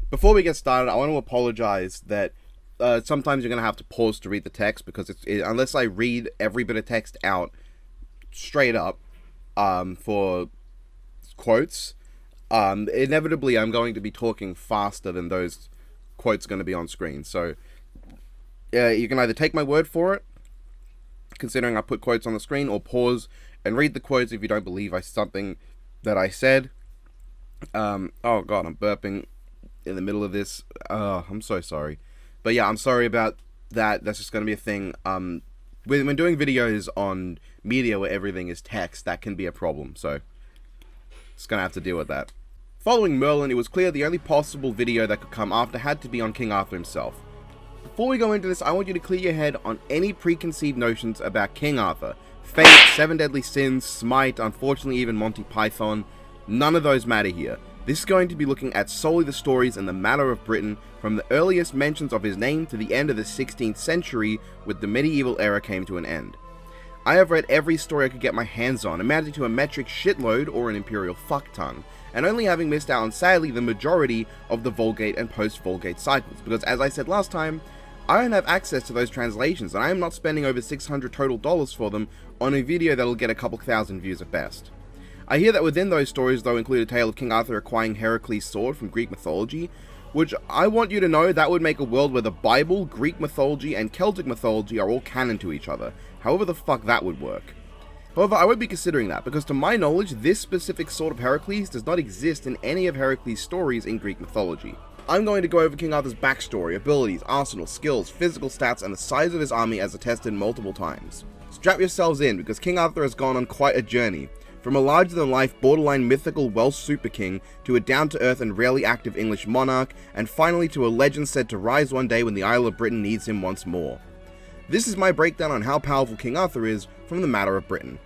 Before we get started, I want to apologize that sometimes you're going to have to pause to read the text because unless I read every bit of text out straight up for quotes, inevitably I'm going to be talking faster than those quotes going to be on screen. So you can either take my word for it, considering I put quotes on the screen, or pause and read the quotes if you don't believe something that I said. Oh god, I'm burping in the middle of this. I'm so sorry. But yeah, I'm sorry about that. That's just going to be a thing. When doing videos on media where everything is text, that can be a problem. So, just going to have to deal with that. Following Merlin, it was clear the only possible video that could come after had to be on King Arthur himself. Before we go into this, I want you to clear your head on any preconceived notions about King Arthur. Fate, Seven Deadly Sins, Smite, unfortunately even Monty Python. None of those matter here. This is going to be looking at solely the stories and the matter of Britain, from the earliest mentions of his name to the end of the 16th century, when the medieval era came to an end. I have read every story I could get my hands on, amounting to a metric shitload or an imperial fuckton, and only having missed out on, sadly, the majority of the Vulgate and post-Vulgate cycles, because as I said last time, I don't have access to those translations, and I am not spending over $600 total for them on a video that'll get a couple thousand views at best. I hear that within those stories, though, include a tale of King Arthur acquiring Heracles' sword from Greek mythology, which I want you to know that would make a world where the Bible, Greek mythology, and Celtic mythology are all canon to each other, however the fuck that would work. However, I won't be considering that, because to my knowledge, this specific sword of Heracles does not exist in any of Heracles' stories in Greek mythology. I'm going to go over King Arthur's backstory, abilities, arsenal, skills, physical stats, and the size of his army as attested multiple times. Strap yourselves in, because King Arthur has gone on quite a journey. From a larger-than-life, borderline mythical Welsh super king, to a down-to-earth and rarely active English monarch, and finally to a legend said to rise one day when the Isle of Britain needs him once more. This is my breakdown on how powerful King Arthur is from the matter of Britain.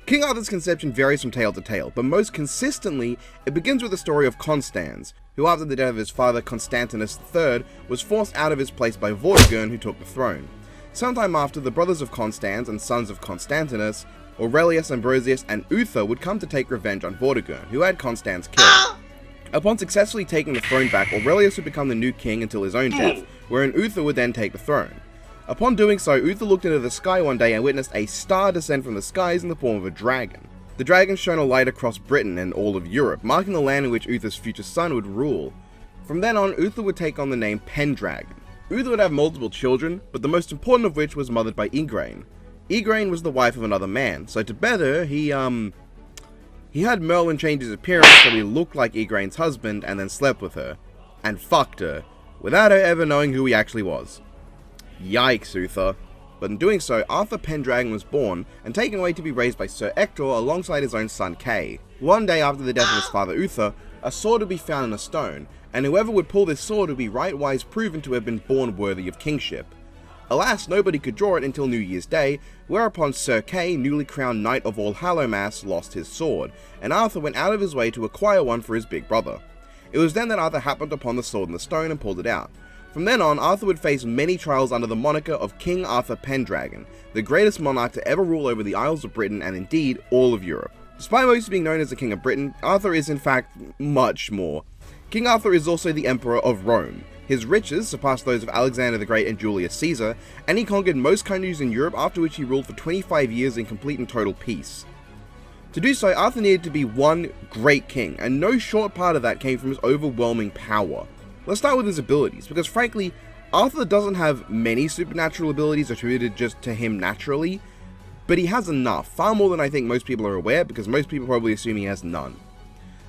King Arthur's conception varies from tale to tale, but most consistently, it begins with the story of Constans, who after the death of his father Constantinus III, was forced out of his place by Vortigern, who took the throne. Sometime after, the brothers of Constans and sons of Constantinus, Aurelius, Ambrosius, and Uther would come to take revenge on Vortigern, who had Constans killed. Upon successfully taking the throne back, Aurelius would become the new king until his own death, wherein Uther would then take the throne. Upon doing so, Uther looked into the sky one day and witnessed a star descend from the skies in the form of a dragon. The dragon shone a light across Britain and all of Europe, marking the land in which Uther's future son would rule. From then on, Uther would take on the name Pendragon. Uther would have multiple children, but the most important of which was mothered by Igraine. Igraine was the wife of another man, so to better, he had Merlin change his appearance so he looked like Igraine's husband and then slept with her. And fucked her, without her ever knowing who he actually was. Yikes, Uther. But in doing so, Arthur Pendragon was born and taken away to be raised by Sir Ector alongside his own son Kay. One day after the death of his father Uther, a sword would be found in a stone, and whoever would pull this sword would be rightwise proven to have been born worthy of kingship. Alas, nobody could draw it until New Year's Day, whereupon Sir Kay, newly crowned Knight of Allhallowmass, lost his sword, and Arthur went out of his way to acquire one for his big brother. It was then that Arthur happened upon the sword in the stone and pulled it out. From then on, Arthur would face many trials under the moniker of King Arthur Pendragon, the greatest monarch to ever rule over the Isles of Britain and indeed all of Europe. Despite most being known as the King of Britain, Arthur is in fact much more. King Arthur is also the Emperor of Rome. His riches surpassed those of Alexander the Great and Julius Caesar, and he conquered most countries in Europe, after which he ruled for 25 years in complete and total peace. To do so, Arthur needed to be one great king, and no short part of that came from his overwhelming power. Let's start with his abilities, because frankly, Arthur doesn't have many supernatural abilities attributed just to him naturally, but he has enough, far more than I think most people are aware, because most people probably assume he has none.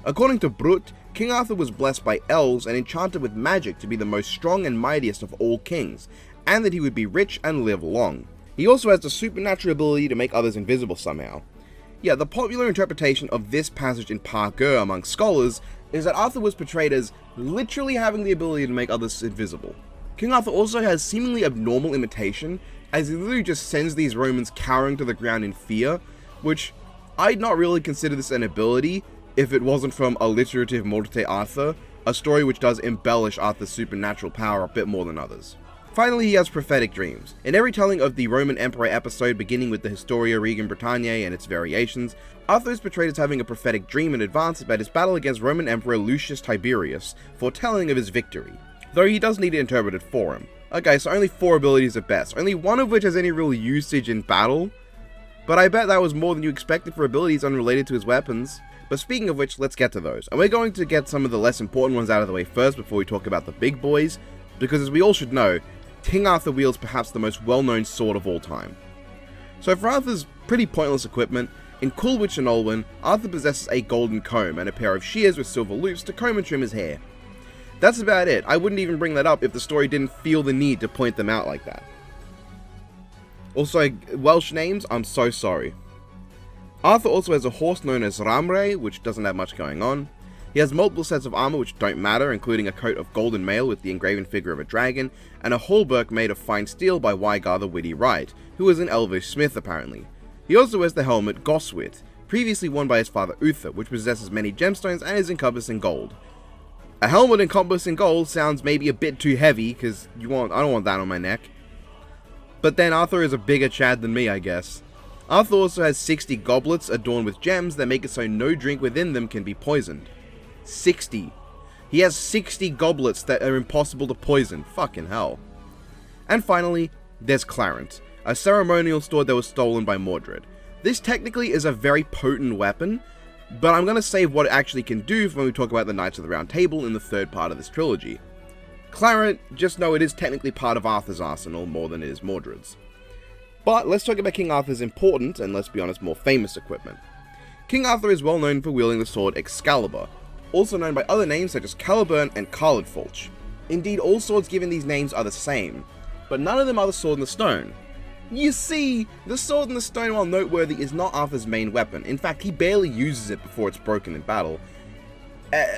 According to Brut, King Arthur was blessed by elves and enchanted with magic to be the most strong and mightiest of all kings, and that he would be rich and live long. He also has the supernatural ability to make others invisible somehow. Yeah, the popular interpretation of this passage in Pargur among scholars is that Arthur was portrayed as literally having the ability to make others invisible. King Arthur also has seemingly abnormal imitation, as he literally just sends these Romans cowering to the ground in fear, which I'd not really consider this an ability if it wasn't from Alliterative Morte Arthur, a story which does embellish Arthur's supernatural power a bit more than others. Finally, he has prophetic dreams. In every telling of the Roman Emperor episode, beginning with the Historia Regum Britanniae and its variations, Arthur is portrayed as having a prophetic dream in advance about his battle against Roman Emperor Lucius Tiberius, foretelling of his victory, though he does need it interpreted for him. Okay, so only 4 abilities at best, only one of which has any real usage in battle, but I bet that was more than you expected for abilities unrelated to his weapons. But speaking of which, let's get to those, and we're going to get some of the less important ones out of the way first before we talk about the big boys, because as we all should know, King Arthur wields perhaps the most well-known sword of all time. So for Arthur's pretty pointless equipment, in Coolwich and Olwen, Arthur possesses a golden comb and a pair of shears with silver loops to comb and trim his hair. That's about it. I wouldn't even bring that up if the story didn't feel the need to point them out like that. Also, Welsh names, I'm so sorry. Arthur also has a horse known as Ramre, which doesn't have much going on. He has multiple sets of armor which don't matter, including a coat of golden mail with the engraven figure of a dragon, and a hauberk made of fine steel by Wygar the Witty Wright, who is an elvish smith apparently. He also wears the helmet Goswit, previously worn by his father Uther, which possesses many gemstones and is encompassed in gold. A helmet encompassed in gold sounds maybe a bit too heavy, because I don't want that on my neck. But then Arthur is a bigger Chad than me, I guess. Arthur also has 60 goblets adorned with gems that make it so no drink within them can be poisoned. 60. He has 60 goblets that are impossible to poison. Fucking hell. And finally, there's Clarent, a ceremonial sword that was stolen by Mordred. This technically is a very potent weapon, but I'm going to save what it actually can do for when we talk about the Knights of the Round Table in the third part of this trilogy. Clarent, just know it is technically part of Arthur's arsenal more than it is Mordred's. But let's talk about King Arthur's important, and let's be honest, more famous equipment. King Arthur is well known for wielding the sword Excalibur, also known by other names such as Caliburn and Carlidfalch. Indeed, all swords given these names are the same, but none of them are the Sword in the Stone. You see, the Sword in the Stone, while noteworthy, is not Arthur's main weapon. In fact, he barely uses it before it's broken in battle.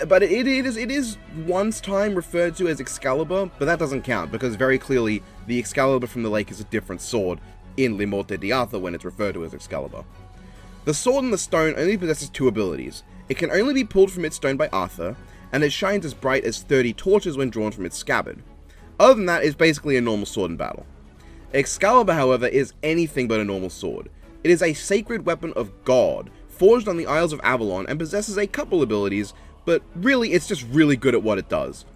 But it is once time referred to as Excalibur, but that doesn't count, because very clearly, the Excalibur from the lake is a different sword in Le Morte d'Arthur when it's referred to as Excalibur. The Sword in the Stone only possesses 2 abilities. It can only be pulled from its stone by Arthur, and it shines as bright as 30 torches when drawn from its scabbard. Other than that, it's basically a normal sword in battle. Excalibur, however, is anything but a normal sword. It is a sacred weapon of God, forged on the Isles of Avalon, and possesses a couple abilities, but really it's just really good at what it does.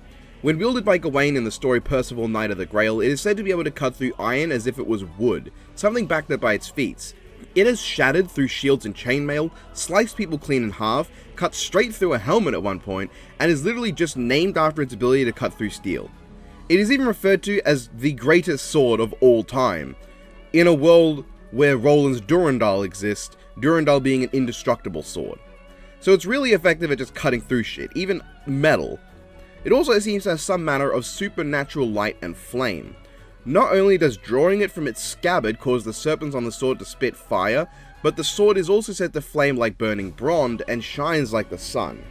When wielded by Gawain in the story Percival, Knight of the Grail, it is said to be able to cut through iron as if it was wood, something backed up by its feats. It has shattered through shields and chainmail, sliced people clean in half, cut straight through a helmet at one point, and is literally just named after its ability to cut through steel. It is even referred to as the greatest sword of all time, in a world where Roland's Durandal exists, Durandal being an indestructible sword. So it's really effective at just cutting through shit, even metal. It also seems to have some manner of supernatural light and flame. Not only does drawing it from its scabbard cause the serpents on the sword to spit fire, but the sword is also said to flame like burning bronze and shines like the sun.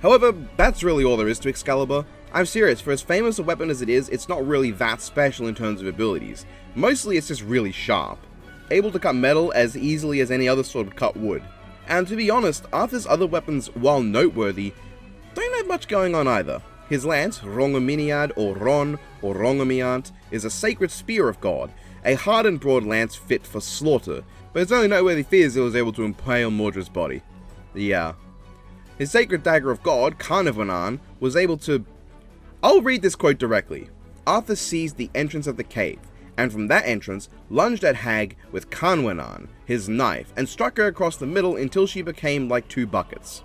However, that's really all there is to Excalibur. I'm serious, for as famous a weapon as it is, it's not really that special in terms of abilities. Mostly it's just really sharp, able to cut metal as easily as any other sword would cut wood. And to be honest, Arthur's other weapons, while noteworthy, don't have much going on either. His lance, Rongominiad or Ron or Rongomiant, is a sacred spear of God, a hard and broad lance fit for slaughter, but its only noteworthy feat is it was able to impale Mordred's body. Yeah. His sacred dagger of God, Carnarvon, was able to... I'll read this quote directly. Arthur seized the entrance of the cave, and from that entrance lunged at Hag with Carnwenan, his knife, and struck her across the middle until she became like 2 buckets.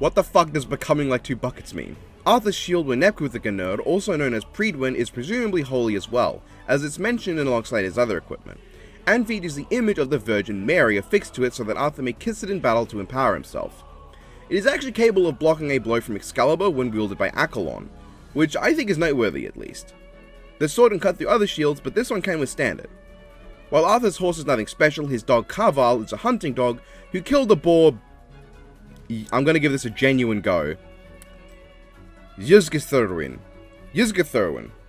What the fuck does becoming like 2 buckets mean? Arthur's shield Wenepcuthagernerd, also known as Prydwen, is presumably holy as well, as it's mentioned alongside his other equipment, and features the image of the Virgin Mary affixed to it so that Arthur may kiss it in battle to empower himself. It is actually capable of blocking a blow from Excalibur when wielded by Accolon, which I think is noteworthy at least. The sword can cut through other shields, but this one can withstand it. While Arthur's horse is nothing special, his dog Carval is a hunting dog who killed a boar... I'm going to give this a genuine go. Ysgithurwyn,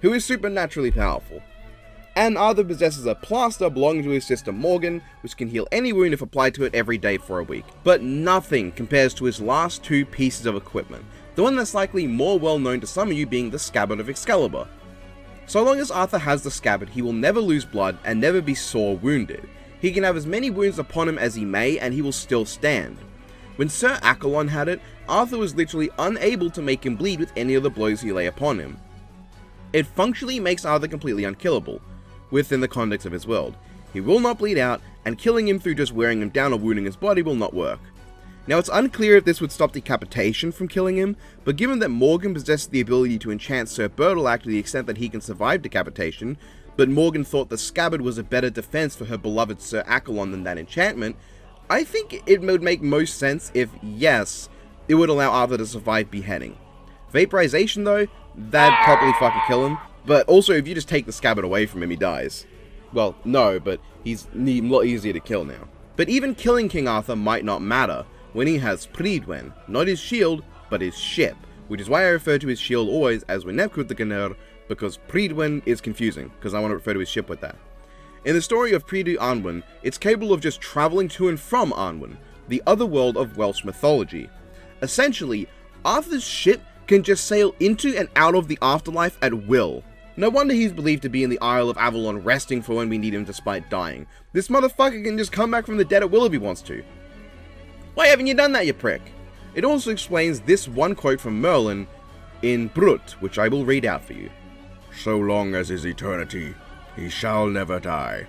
who is supernaturally powerful. And Arthur possesses a plaster belonging to his sister Morgan, which can heal any wound if applied to it every day for a week. But nothing compares to his last 2 pieces of equipment, the one that's likely more well known to some of you being the Scabbard of Excalibur. So long as Arthur has the scabbard, he will never lose blood and never be sore wounded. He can have as many wounds upon him as he may, and he will still stand. When Sir Accolon had it, Arthur was literally unable to make him bleed with any of the blows he lay upon him. It functionally makes Arthur completely unkillable, within the context of his world. He will not bleed out, and killing him through just wearing him down or wounding his body will not work. Now, it's unclear if this would stop decapitation from killing him, but given that Morgan possesses the ability to enchant Sir Bertilac to the extent that he can survive decapitation, but Morgan thought the scabbard was a better defense for her beloved Sir Accolon than that enchantment, I think it would make most sense if, yes, it would allow Arthur to survive beheading. Vaporization though, that'd probably fucking kill him, but also if you just take the scabbard away from him, he dies. Well, no, but he's a lot easier to kill now. But even killing King Arthur might not matter, when he has Prydwen, not his shield, but his ship, which is why I refer to his shield always as Wenepkutaganer, because Prydwen is confusing, because I want to refer to his ship with that. In the story of Pryd Arnwen, it's capable of just travelling to and from Arnwen, the other world of Welsh mythology. Essentially, Arthur's ship can just sail into and out of the afterlife at will. No wonder he's believed to be in the Isle of Avalon resting for when we need him despite dying. This motherfucker can just come back from the dead at will if he wants to. Why haven't you done that, you prick? It also explains this one quote from Merlin in Brut, which I will read out for you. So long as is eternity, he shall never die.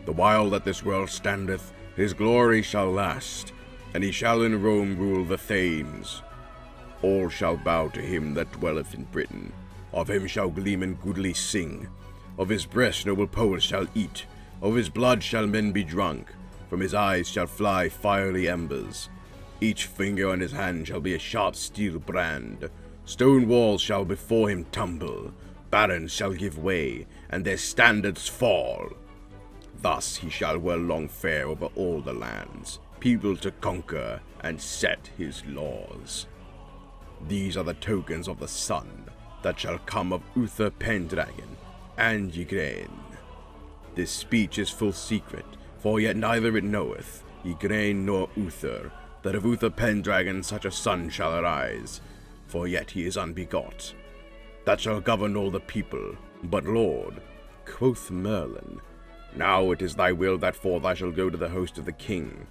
The while that this world standeth, his glory shall last, and he shall in Rome rule the Thames. All shall bow to him that dwelleth in Britain. Of him shall gleemen goodly sing. Of his breast noble poets shall eat. Of his blood shall men be drunk. From his eyes shall fly fiery embers. Each finger on his hand shall be a sharp steel brand. Stone walls shall before him tumble. Barons shall give way, and their standards fall. Thus he shall well long fare over all the lands, people to conquer, and set his laws. These are the tokens of the sun, that shall come of Uther Pendragon, and Ygraine. This speech is full secret, for yet neither it knoweth, Ygraine nor Uther, that of Uther Pendragon such a son shall arise, for yet he is unbegot, that shall govern all the people. But Lord, quoth Merlin, now it is thy will that forth I shall go to the host of the king.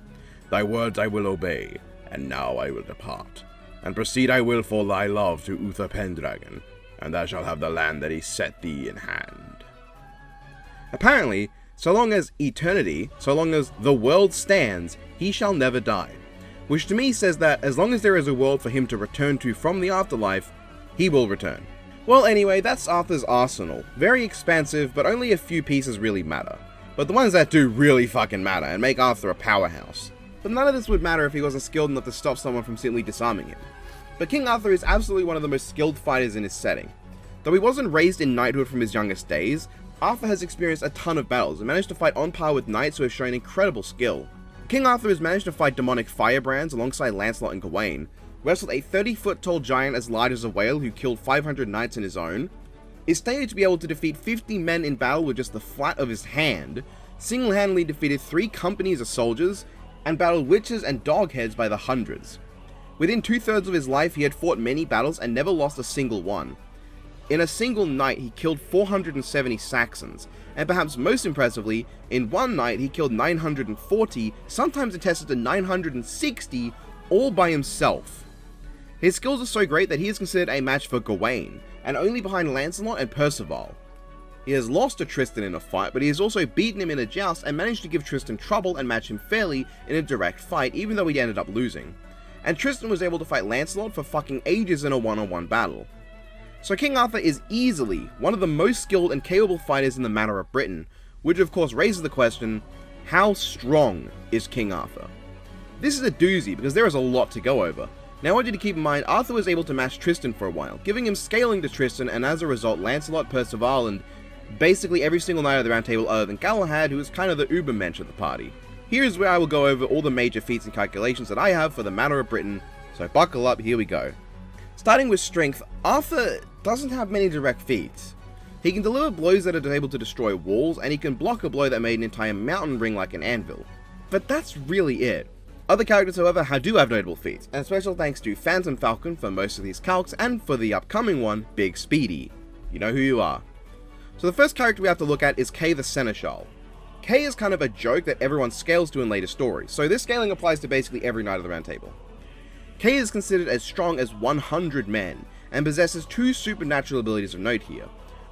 Thy words I will obey, and now I will depart, and proceed I will for thy love to Uther Pendragon, and thou shalt have the land that he set thee in hand. Apparently, so long as eternity, so long as the world stands, he shall never die. Which to me says that as long as there is a world for him to return to from the afterlife, he will return. Well anyway, that's Arthur's arsenal. Very expansive, but only a few pieces really matter. But the ones that do really fucking matter, and make Arthur a powerhouse. But none of this would matter if he wasn't skilled enough to stop someone from simply disarming him. But King Arthur is absolutely one of the most skilled fighters in his setting. Though he wasn't raised in knighthood from his youngest days, Arthur has experienced a ton of battles and managed to fight on par with knights who have shown incredible skill. King Arthur has managed to fight demonic firebrands alongside Lancelot and Gawain, wrestled a 30-foot tall giant as large as a whale who killed 500 knights in his own, is stated to be able to defeat 50 men in battle with just the flat of his hand, single-handedly defeated 3 companies of soldiers, and battled witches and dogheads by the hundreds. Within 2/3 of his life, he had fought many battles and never lost a single one. In a single night, he killed 470 Saxons, and perhaps most impressively, in one night he killed 940, sometimes attested to 960, all by himself. His skills are so great that he is considered a match for Gawain, and only behind Lancelot and Percival. He has lost to Tristan in a fight, but he has also beaten him in a joust and managed to give Tristan trouble and match him fairly in a direct fight, even though he ended up losing. And Tristan was able to fight Lancelot for fucking ages in a one-on-one battle. So King Arthur is easily one of the most skilled and capable fighters in the matter of Britain, which of course raises the question, how strong is King Arthur? This is a doozy because there is a lot to go over. Now I want you to keep in mind, Arthur was able to match Tristan for a while, giving him scaling to Tristan, and as a result Lancelot, Percival, and basically every single knight of the Round Table other than Galahad, who is kind of the ubermensch of the party. Here's where I will go over all the major feats and calculations that I have for the matter of Britain, so buckle up, here we go. Starting with strength, Arthur doesn't have many direct feats. He can deliver blows that are able to destroy walls, and he can block a blow that made an entire mountain ring like an anvil. But that's really it. Other characters, however, do have notable feats, and special thanks to Phantom Falcon for most of these calcs, and for the upcoming one, Big Speedy. You know who you are. So the first character we have to look at is Kay the Seneschal. Kay is kind of a joke that everyone scales to in later stories, so this scaling applies to basically every Knight of the Round Table. Kay is considered as strong as 100 men, and possesses two supernatural abilities of note here.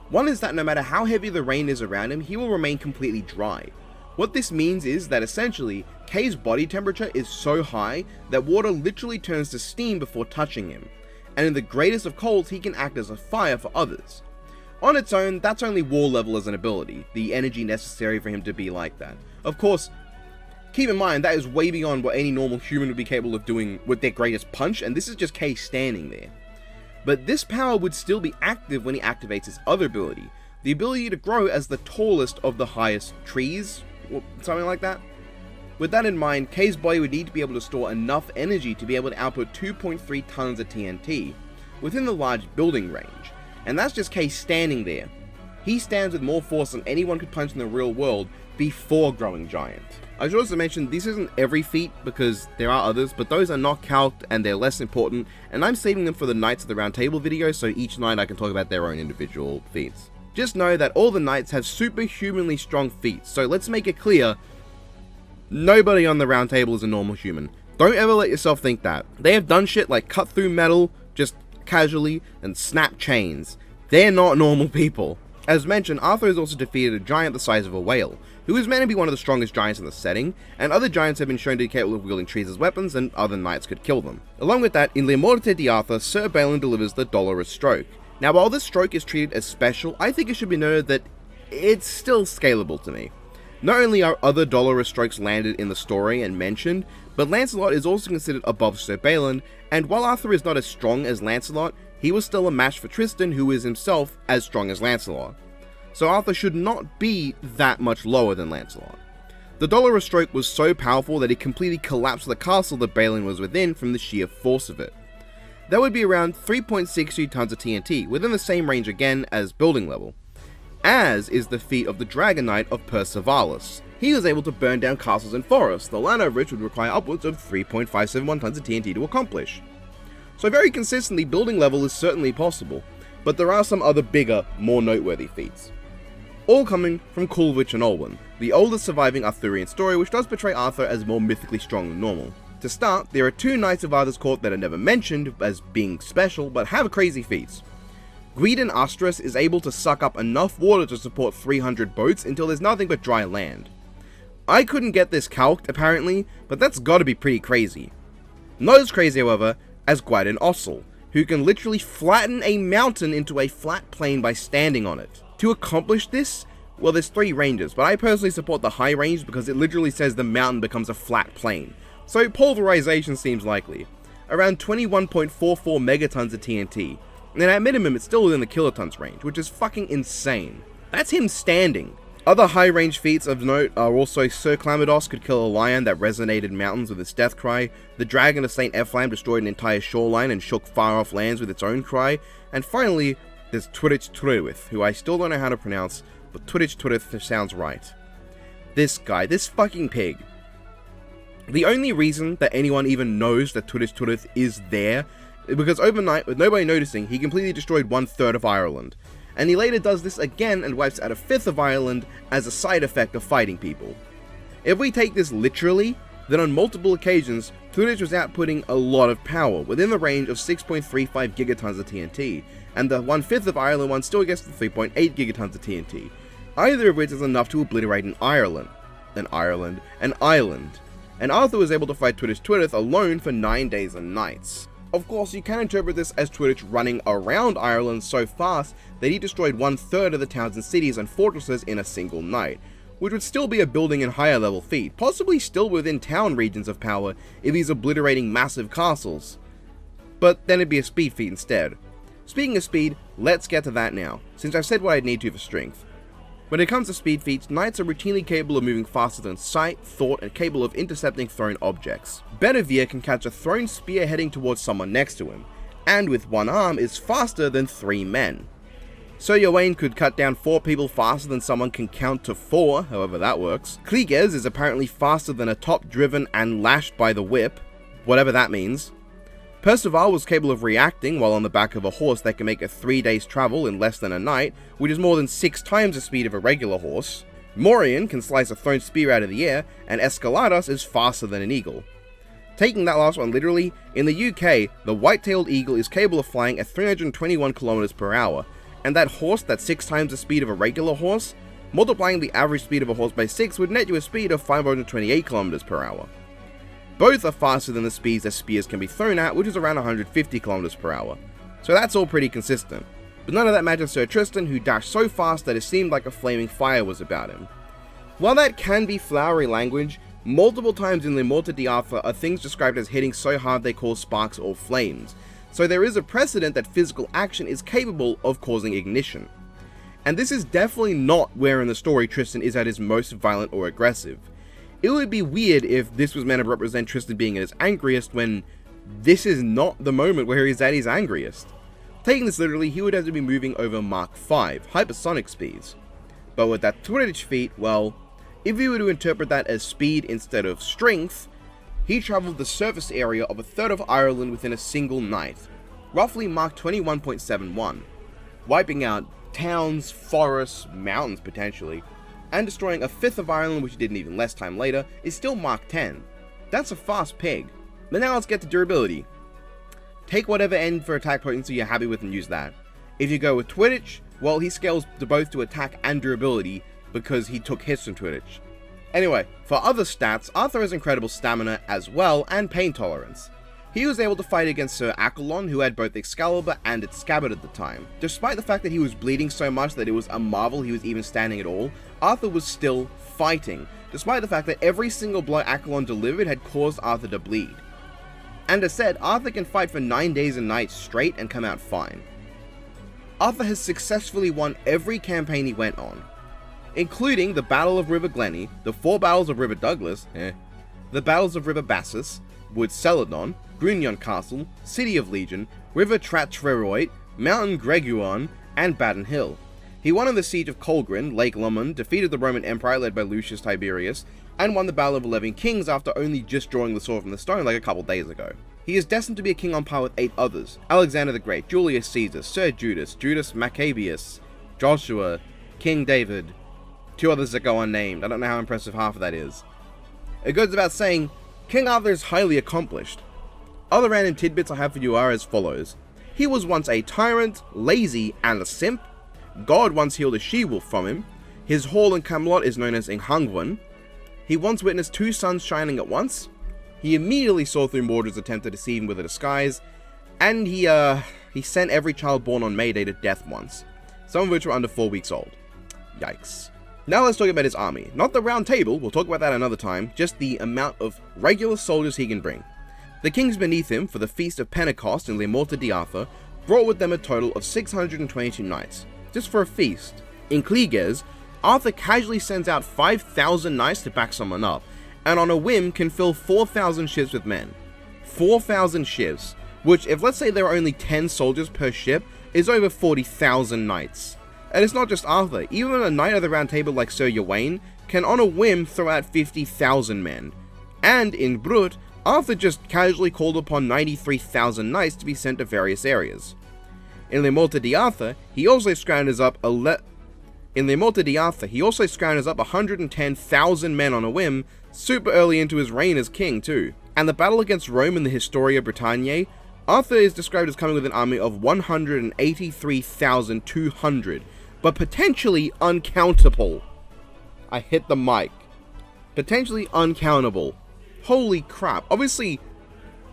One is that no matter how heavy the rain is around him, he will remain completely dry. What this means is that essentially, Kay's body temperature is so high that water literally turns to steam before touching him, and in the greatest of colds he can act as a fire for others. On its own, that's only war level as an ability, the energy necessary for him to be like that. Of course, keep in mind that is way beyond what any normal human would be capable of doing with their greatest punch, and this is just Kay standing there. But this power would still be active when he activates his other ability, the ability to grow as the tallest of the highest trees, or something like that. With that in mind, Kay's body would need to be able to store enough energy to be able to output 2.3 tons of TNT within the large building range, and that's just Kay standing there. He stands with more force than anyone could punch in the real world before growing giant. I should also mention this isn't every feat because there are others, but those are not calced and they're less important, and I'm saving them for the Knights of the Round Table video, so each night I can talk about their own individual feats. Just know that all the knights have superhumanly strong feats, so let's make it clear, nobody on the Round Table is a normal human. Don't ever let yourself think that. They have done shit like cut through metal, just casually, and snap chains. They're not normal people. As mentioned, Arthur has also defeated a giant the size of a whale, who is meant to be one of the strongest giants in the setting, and other giants have been shown to be capable of wielding trees as weapons, and other knights could kill them. Along with that, in Le Morte di Arthur, Sir Balin delivers the Dolorous Stroke. Now, while this stroke is treated as special, I think it should be noted that it's still scalable to me. Not only are other Dolorous Strokes landed in the story and mentioned, but Lancelot is also considered above Sir Balin, and while Arthur is not as strong as Lancelot, he was still a match for Tristan, who is himself as strong as Lancelot. So Arthur should not be that much lower than Lancelot. The Dolorous Stroke was so powerful that it completely collapsed the castle that Balin was within from the sheer force of it. That would be around 3.63 tons of TNT, within the same range again as building level. As is the feat of the Dragon Knight of Percivalis. He was able to burn down castles and forests, the latter of which would require upwards of 3.571 tons of TNT to accomplish. So very consistently, building level is certainly possible, but there are some other bigger, more noteworthy feats. All coming from Coleridge and Olwen, the oldest surviving Arthurian story, which does portray Arthur as more mythically strong than normal. To start, there are two knights of Arthur's court that are never mentioned as being special, but have crazy feats. Gwydion Astras is able to suck up enough water to support 300 boats until there's nothing but dry land. I couldn't get this calced apparently, but that's gotta be pretty crazy. Not as crazy, however, as Gwydion Ossel, who can literally flatten a mountain into a flat plain by standing on it. To accomplish this, well, there's three ranges, but I personally support the high range because it literally says the mountain becomes a flat plain. So pulverization seems likely. Around 21.44 megatons of TNT, and at minimum it's still within the kilotons range, which is fucking insane. That's him standing. Other high range feats of note are also Sir Clamydos could kill a lion that resonated mountains with its death cry, the dragon of St. Ephraim destroyed an entire shoreline and shook far off lands with its own cry, and finally, there's Twitch Twirith, who I still don't know how to pronounce, but Twitch Twirith sounds right. This guy, this fucking pig. The only reason that anyone even knows that Twitch Twirith is there is because overnight, with nobody noticing, he completely destroyed 1/3 of Ireland. And he later does this again and wipes out 1/5 of Ireland as a side effect of fighting people. If we take this literally, then on multiple occasions, Twitch was outputting a lot of power, within the range of 6.35 gigatons of TNT, and the 1/5 of Ireland one still gets to 3.8 gigatons of TNT, either of which is enough to obliterate an island, and Arthur was able to fight Twitch Twirith alone for 9 days and nights. Of course, you can interpret this as Twitch running around Ireland so fast that he destroyed 1/3 of the towns and cities and fortresses in a single night, which would still be a building and higher level feat, possibly still within town regions of power if he's obliterating massive castles. But then it'd be a speed feat instead. Speaking of speed, let's get to that now, since I've said what I'd need to for strength. When it comes to speed feats, knights are routinely capable of moving faster than sight, thought, and capable of intercepting thrown objects. Bedivere can catch a thrown spear heading towards someone next to him, and with one arm is faster than 3 men. Sir Gawain could cut down 4 people faster than someone can count to 4, however that works. Cleges is apparently faster than a top driven and lashed by the whip, whatever that means. Percival was capable of reacting while on the back of a horse that can make a 3 days travel in less than a night, which is more than 6 times the speed of a regular horse. Morion can slice a thrown spear out of the air, and Escalados is faster than an eagle. Taking that last one literally, in the UK, the white-tailed eagle is capable of flying at 321 km per hour, and that horse that's 6 times the speed of a regular horse, multiplying the average speed of a horse by 6 would net you a speed of 528 km per hour. Both are faster than the speeds that spears can be thrown at, which is around 150 km per hour. So that's all pretty consistent. But none of that matches Sir Tristan, who dashed so fast that it seemed like a flaming fire was about him. While that can be flowery language, multiple times in Le Morte d'Arthur are things described as hitting so hard they cause sparks or flames, so there is a precedent that physical action is capable of causing ignition. And this is definitely not where in the story Tristan is at his most violent or aggressive. It would be weird if this was meant to represent Tristan being at his angriest when this is not the moment where he's at his angriest. Taking this literally, he would have to be moving over Mach 5, hypersonic speeds. But with that Quidditch feat, well, if we were to interpret that as speed instead of strength, he travelled the surface area of a third of Ireland within a single night, roughly Mach 21.71, wiping out towns, forests, mountains potentially, and destroying a fifth of Ireland, which he did even less time later, is still Mach 10. That's a fast pig. But now let's get to durability. Take whatever end for attack potency you're happy with and use that. If you go with Quidditch, well, he scales both to attack and durability because he took hits from Quidditch. Anyway, for other stats, Arthur has incredible stamina as well and pain tolerance. He was able to fight against Sir Accolon, who had both Excalibur and its scabbard at the time. Despite the fact that he was bleeding so much that it was a marvel he was even standing at all, Arthur was still fighting, despite the fact that every single blow Accolon delivered had caused Arthur to bleed. And as said, Arthur can fight for 9 days and nights straight and come out fine. Arthur has successfully won every campaign he went on, including the Battle of River Glenny, the 4 battles of River Douglas, the battles of River Bassus, Wood Celadon, Grunion Castle, City of Legion, River Tratreroit, Mountain Greguon, and Baden Hill. He won in the Siege of Colgrin, Lake Lomond, defeated the Roman Empire led by Lucius Tiberius, and won the Battle of 11 Kings after only just drawing the sword from the stone like a couple days ago. He is destined to be a king on par with 8 others: Alexander the Great, Julius Caesar, Sir Judas, Judas Maccabeus, Joshua, King David, 2 others that go unnamed. I don't know how impressive half of that is. It goes without saying, King Arthur is highly accomplished. Other random tidbits I have for you are as follows. He was once a tyrant, lazy, and a simp. God once healed a she-wolf from him. His hall in Camelot is known as Inghangwan. He once witnessed 2 suns shining at once. He immediately saw through Mordred's attempt to deceive him with a disguise. And he sent every child born on May Day to death once, some of which were under 4 weeks old. Yikes. Now let's talk about his army. Not the round table, we'll talk about that another time, just the amount of regular soldiers he can bring. The kings beneath him for the Feast of Pentecost in Le Morte d'Arthur brought with them a total of 622 knights, just for a feast. In Cleges, Arthur casually sends out 5,000 knights to back someone up, and on a whim can fill 4,000 ships with men. 4,000 ships, which if let's say there are only 10 soldiers per ship, is over 40,000 knights. And it's not just Arthur, even a knight of the round table like Sir Gawain can on a whim throw out 50,000 men. And in Brut, Arthur just casually called upon 93,000 knights to be sent to various areas. In Le Morte d'Arthur, he also scroungers up 110,000 men on a whim, super early into his reign as king too. And the battle against Rome in the Historia Britanniae, Arthur is described as coming with an army of 183,200, but potentially uncountable. I hit the mic. Potentially uncountable. Holy crap. Obviously,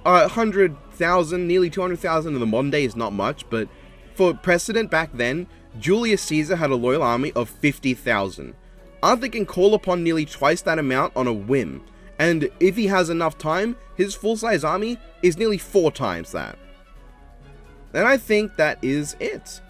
100,000, nearly 200,000 in the modern day is not much, but for precedent back then, Julius Caesar had a loyal army of 50,000. Arthur can call upon nearly twice that amount on a whim, and if he has enough time, his full-size army is nearly 4 times that. And I think that is it.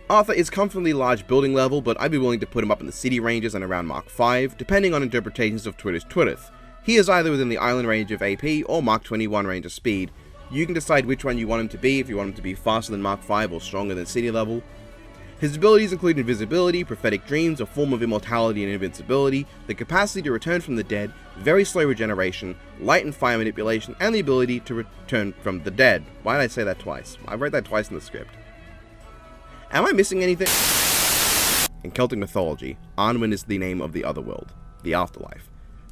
Arthur is comfortably large building level, but I'd be willing to put him up in the city ranges and around Mach 5, depending on interpretations of Twitter's Twitterth. He is either within the island range of AP or Mach 21 range of speed. You can decide which one you want him to be, if you want him to be faster than Mach 5 or stronger than city level. His abilities include invisibility, prophetic dreams, a form of immortality and invincibility, the capacity to return from the dead, very slow regeneration, light and fire manipulation, and the ability to return from the dead. Why did I say that twice? I wrote that twice in the script. Am I missing anything? In Celtic mythology, Arthurian is the name of the otherworld, the afterlife.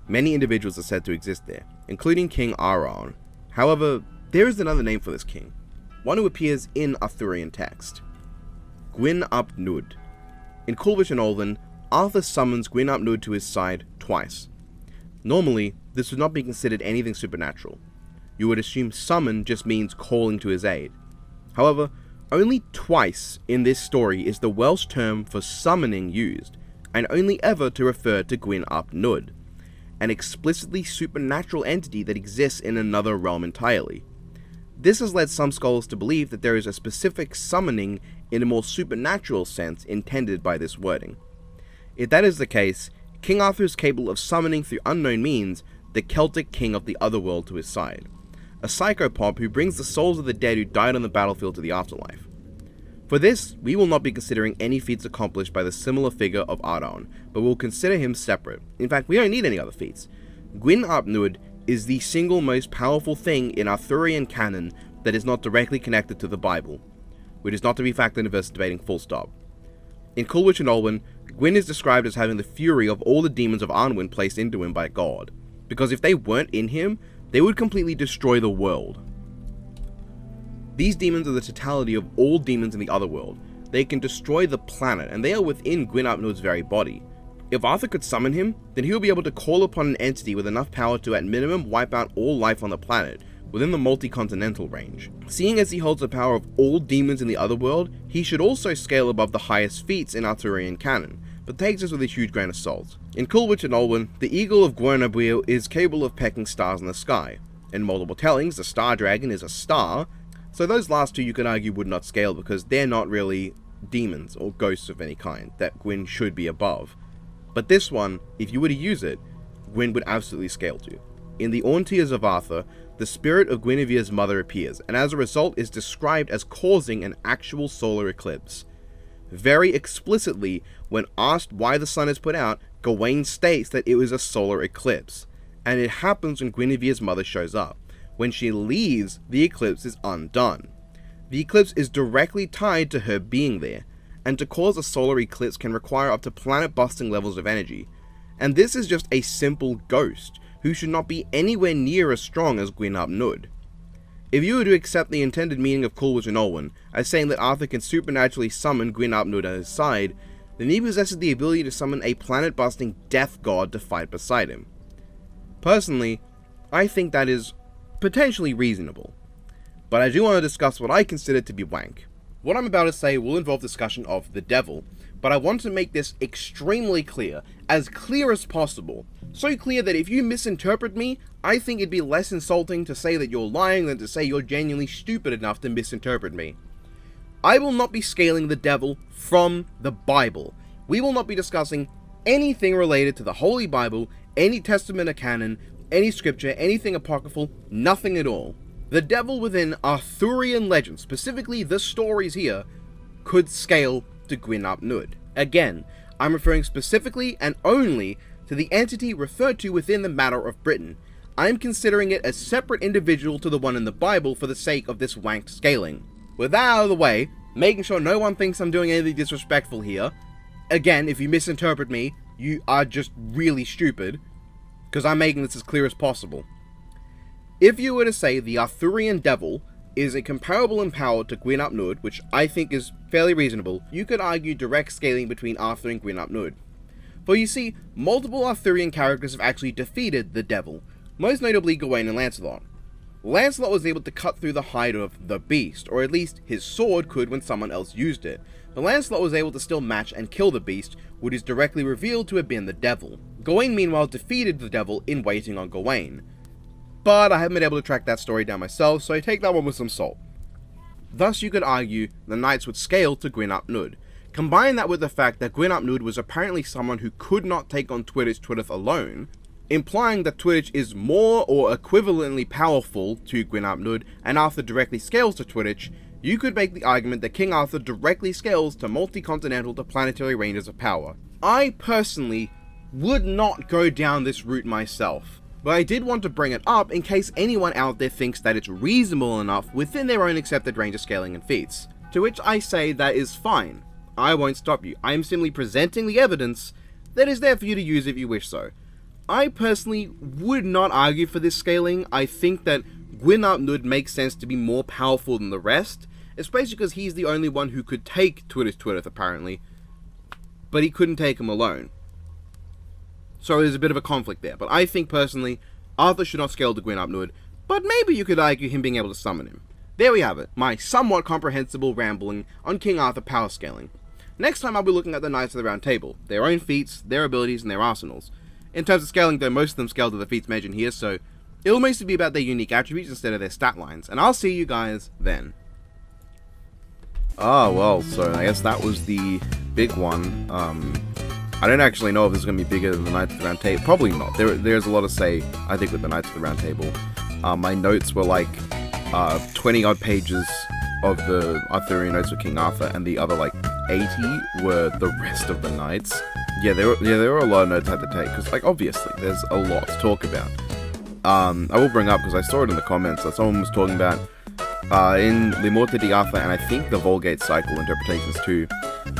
Many individuals are said to exist there, including King Arthurian. However, there is another name for this king, one who appears in Arthurian text. Gwyn ap Nudd. In Culhwch and Olwen, Arthur summons Gwyn ap Nudd to his side twice. Normally, this would not be considered anything supernatural. You would assume summon just means calling to his aid. However, only twice in this story is the Welsh term for summoning used, and only ever to refer to Gwyn ap Nudd, an explicitly supernatural entity that exists in another realm entirely. This has led some scholars to believe that there is a specific summoning in a more supernatural sense intended by this wording. If that is the case, King Arthur is capable of summoning through unknown means the Celtic king of the otherworld to his side, a psychopomp who brings the souls of the dead who died on the battlefield to the afterlife. For this, we will not be considering any feats accomplished by the similar figure of Arthurian, but will consider him separate. In fact, we don't need any other feats. Gwyn ap Nudd is the single most powerful thing in Arthurian canon that is not directly connected to the Bible, which is not to be factored into verse debating full stop. In Culhwch and Olwen, Gwyn is described as having the fury of all the demons of Arwen placed into him by God, because if they weren't in him, they would completely destroy the world. These demons are the totality of all demons in the otherworld. They can destroy the planet, and they are within Gwyn ap Nudd's very body. If Arthur could summon him, then he will be able to call upon an entity with enough power to at minimum wipe out all life on the planet, within the multi-continental range. Seeing as he holds the power of all demons in the otherworld, he should also scale above the highest feats in Arthurian canon, but takes this with a huge grain of salt. In Culhwch and Olwen, the eagle of Gwernabwyl is capable of pecking stars in the sky. In multiple tellings, the star dragon is a star, so those last two you could argue would not scale because they're not really demons or ghosts of any kind that Gwyn should be above. But this one, if you were to use it, Gwyn would absolutely scale to. In the Aunties of Arthur, the spirit of Guinevere's mother appears, and as a result is described as causing an actual solar eclipse. Very explicitly, when asked why the sun is put out, Gawain states that it was a solar eclipse, and it happens when Guinevere's mother shows up. When she leaves, the eclipse is undone. The eclipse is directly tied to her being there, and to cause a solar eclipse can require up to planet-busting levels of energy, and this is just a simple ghost, who should not be anywhere near as strong as Gwyn ap Nudd. If you were to accept the intended meaning of Culhwch and Olwen as saying that Arthur can supernaturally summon Gwyn ap Nudd at his side, then he possesses the ability to summon a planet-busting death god to fight beside him. Personally, I think that is potentially reasonable, but I do want to discuss what I consider to be wank. What I'm about to say will involve discussion of the devil, but I want to make this extremely clear as possible, so clear that if you misinterpret me, I think it'd be less insulting to say that you're lying than to say you're genuinely stupid enough to misinterpret me. I will not be scaling the devil from the Bible. We will not be discussing anything related to the Holy Bible, any testament or canon, any scripture, anything apocryphal, nothing at all. The devil within Arthurian legends, specifically the stories here, could scale to Gwyn ap Nudd. Again, I'm referring specifically and only to the entity referred to within the matter of Britain. I'm considering it a separate individual to the one in the Bible for the sake of this wanked scaling. With that out of the way, making sure no one thinks I'm doing anything disrespectful here. Again, if you misinterpret me, you are just really stupid, because I'm making this as clear as possible. If you were to say the Arthurian devil is a comparable in power to Gwyn ap Nudd, which I think is fairly reasonable, you could argue direct scaling between Arthur and Gwyn ap Nudd. For you see, multiple Arthurian characters have actually defeated the devil, most notably Gawain and Lancelot. Lancelot was able to cut through the hide of the beast, or at least his sword could when someone else used it, but Lancelot was able to still match and kill the beast, which is directly revealed to have been the devil. Gawain meanwhile defeated the devil in waiting on Gawain, but I haven't been able to track that story down myself, so I take that one with some salt. Thus you could argue the knights would scale to Gwyn ap Nudd. Combine that with the fact that Gwyn ap Nudd was apparently someone who could not take on Twitch alone, implying that Twitch is more or equivalently powerful to Gwyn ap Nudd, and Arthur directly scales to Twitch, you could make the argument that King Arthur directly scales to multi-continental to planetary ranges of power. I personally would not go down this route myself, but I did want to bring it up in case anyone out there thinks that it's reasonable enough within their own accepted range of scaling and feats. To which I say that is fine. I won't stop you. I am simply presenting the evidence that is there for you to use if you wish so. I personally would not argue for this scaling. I think that Gwyn ap Nudd makes sense to be more powerful than the rest, especially because he's the only one who could take Twitterth apparently, but he couldn't take him alone. So there's a bit of a conflict there, but I think personally, Arthur should not scale to Gwyn ap Nudd, but maybe you could argue him being able to summon him. There we have it, my somewhat comprehensible rambling on King Arthur power scaling. Next time I'll be looking at the Knights of the Round Table, their own feats, their abilities, and their arsenals. In terms of scaling though, most of them scale to the feats mentioned here, so it'll mostly be about their unique attributes instead of their stat lines, and I'll see you guys then. Ah, well, so I guess that was the big one. I don't actually know if this is going to be bigger than the Knights of the Round Table. Probably not. There's a lot to say, I think, with the Knights of the Round Table. My notes were like 20 odd pages of the Arthurian notes for King Arthur, and the other like 80 were the rest of the knights. Yeah, there were a lot of notes I had to take, because like obviously there's a lot to talk about. I will bring up, because I saw it in the comments, that someone was talking about in Le Morte di Arthur, and I think the Vulgate cycle interpretations too.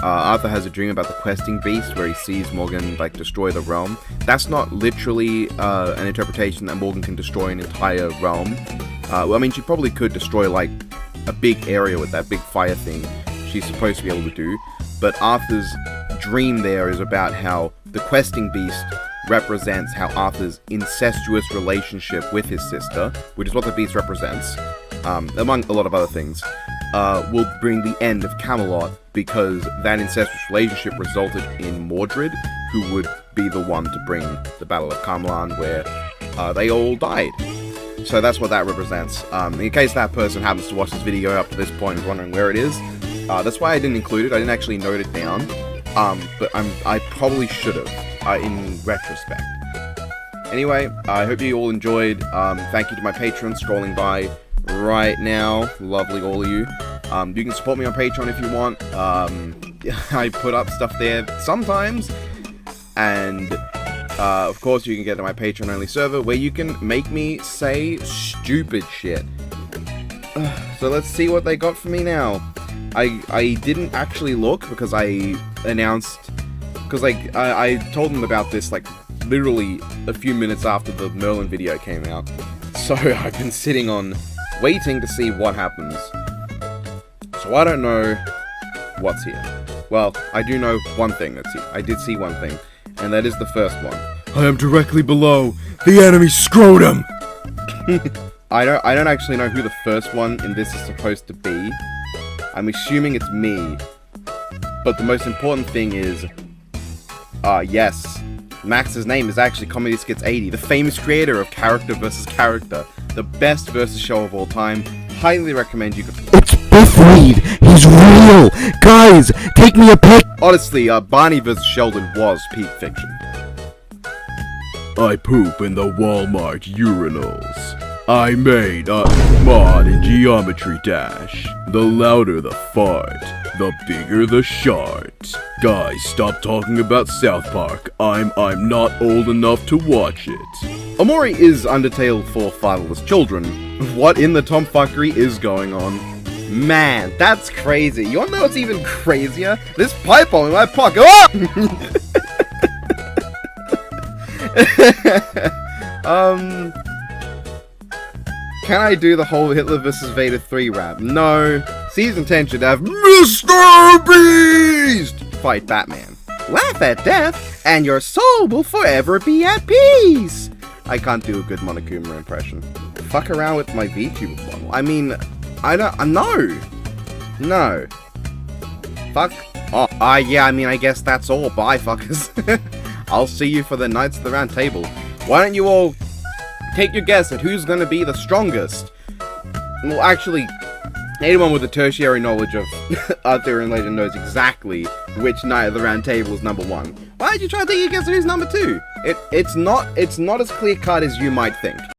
Arthur has a dream about the questing beast where he sees Morgan like destroy the realm. That's not literally an interpretation that Morgan can destroy an entire realm. Well, I mean, she probably could destroy like a big area with that big fire thing she's supposed to be able to do, but Arthur's dream there is about how the questing beast represents how Arthur's incestuous relationship with his sister, which is what the beast represents, among a lot of other things, will bring the end of Camelot, because that incestuous relationship resulted in Mordred, who would be the one to bring the Battle of Camelot, where they all died. So that's what that represents. In case that person happens to watch this video up to this point and wondering where it is, that's why I didn't include it. I didn't actually note it down, but I probably should have, in retrospect. Anyway, I hope you all enjoyed. Thank you to my patrons scrolling by right now. Lovely, all of you. You can support me on Patreon if you want. I put up stuff there sometimes, and of course you can get to my Patreon only server where you can make me say stupid shit. So let's see what they got for me now. I didn't actually look because I announced, because like I told them about this like literally a few minutes after the Merlin video came out. So I've been sitting on waiting to see what happens. So I don't know what's here. Well, I do know one thing that's here. I did see one thing, and that is the first one. I am directly below the enemy scrotum! I don't actually know who the first one in this is supposed to be. I'm assuming it's me. But the most important thing is, yes, Max's name is actually Comedy Skits 80, the famous creator of Character vs. Character, the best versus show of all time. Highly recommend you. It's Biff Reed. He's real. Guys, take me a pic. Honestly, Barney vs. Sheldon was peak fiction. I poop in the Walmart urinals. I made a mod in Geometry Dash. The louder the fart, the bigger the shart. Guys, stop talking about South Park. I'm not old enough to watch it. Omori is Undertale for fatherless children. What in the tomfuckery is going on? Man, that's crazy. You wanna know what's even crazier? This pipe bomb in my pocket. Oh! Can I do the whole Hitler vs. Vader 3 rap? No. Season 10 should have Mr. Beast fight Batman. Laugh at death, and your soul will forever be at peace. I can't do a good Monokuma impression. Fuck around with my VTuber bottle. I mean, no. Fuck. Oh, yeah, I mean, I guess that's all. Bye, fuckers. I'll see you for the Knights of the Round Table. Why don't you all take your guess at who's going to be the strongest? Well, actually, anyone with a tertiary knowledge of Arthurian legend knows exactly which Knight of the Round Table is number 1. Why don't you try to take a guess at who's number 2? It's not as clear cut as you might think.